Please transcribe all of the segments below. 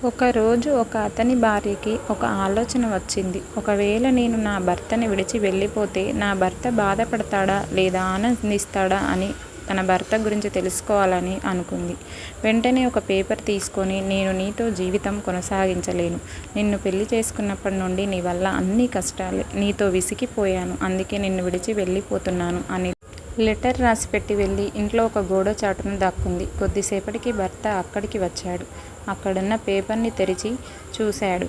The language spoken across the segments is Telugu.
ఒకరోజు ఒక అతని భార్యకి ఒక ఆలోచన వచ్చింది. ఒకవేళ నేను నా భర్తని విడిచి వెళ్ళిపోతే నా భర్త బాధపడతాడా లేదా ఆనందిస్తాడా అని తన భర్త గురించి తెలుసుకోవాలని అనుకుంది. వెంటనే ఒక పేపర్ తీసుకొని, నేను నీతో జీవితం కొనసాగించలేను. నిన్ను పెళ్లి చేసుకున్నప్పటి నుండి నీ వల్ల అన్ని కష్టాలే. నీతో విసిగిపోయాను. అందుకే నిన్ను విడిచి వెళ్ళిపోతున్నాను అని లెటర్ రాసిపెట్టి వెళ్ళి ఇంట్లో ఒక గోడ చాటున దాక్కుంది. కొద్దిసేపటికి భర్త అక్కడికి వచ్చాడు. అక్కడున్న పేపర్ని తెరిచి చూశాడు.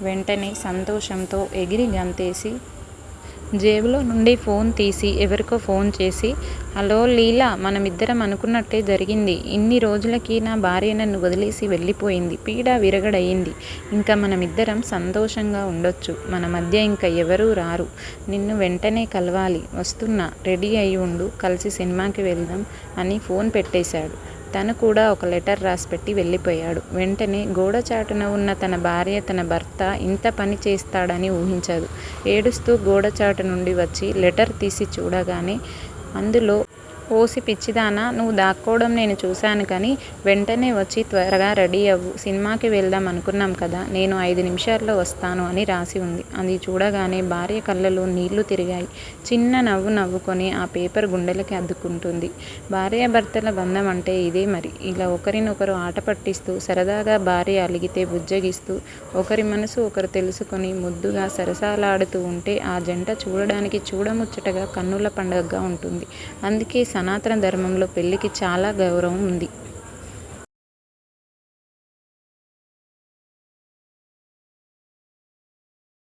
వెంటనే సంతోషంతో ఎగిరి గంతేసి జేబులో నుండి ఫోన్ తీసి ఎవరికో ఫోన్ చేసి, హలో లీలా, మనమిద్దరం అనుకున్నట్టే జరిగింది. ఇన్ని రోజులకి నా భార్య నన్ను వదిలేసి వెళ్ళిపోయింది. పీడ విరగడయింది. ఇంకా మనమిద్దరం సంతోషంగా ఉండొచ్చు. మన మధ్య ఇంకా ఎవరూ రారు. నిన్ను వెంటనే కలవాలి. వస్తున్నా, రెడీ అయి ఉండు. కలిసి సినిమాకి వెళ్దాం అని ఫోన్ పెట్టేశాడు. తను కూడా ఒక లెటర్ రాసిపెట్టి వెళ్ళిపోయాడు. వెంటనే గోడచాటున ఉన్న తన భార్య తన భర్త ఇంత పని చేస్తాడని ఊహించదు. ఏడుస్తూ గోడచాటు నుండి వచ్చి లెటర్ తీసి చూడగానే అందులో, ఓసి పిచ్చిదానా, నువ్వు దాక్కోవడం నేను చూశాను కానీ వెంటనే వచ్చి త్వరగా రెడీ అవ్వు. సినిమాకి వెళ్దాం అనుకున్నాం కదా, నేను 5 నిమిషాల్లో వస్తాను అని రాసి ఉంది. అది చూడగానే భార్య కళ్ళలో నీళ్లు తిరిగాయి. చిన్న నవ్వు నవ్వుకొని ఆ పేపర్ గుండెలకి అద్దుకుంటుంది. భార్యాభర్తల బంధం అంటే ఇదే మరి. ఇలా ఒకరినొకరు ఆట పట్టిస్తూ, సరదాగా భార్య అలిగితే బుజ్జగిస్తూ, ఒకరి మనసు ఒకరు తెలుసుకొని ముద్దుగా సరసాలాడుతూ ఉంటే ఆ జంట చూడడానికి చూడముచ్చటగా కన్నుల పండుగగా ఉంటుంది. అందుకే సనాతన ధర్మంలో పెళ్లికి చాలా గౌరవం ఉంది.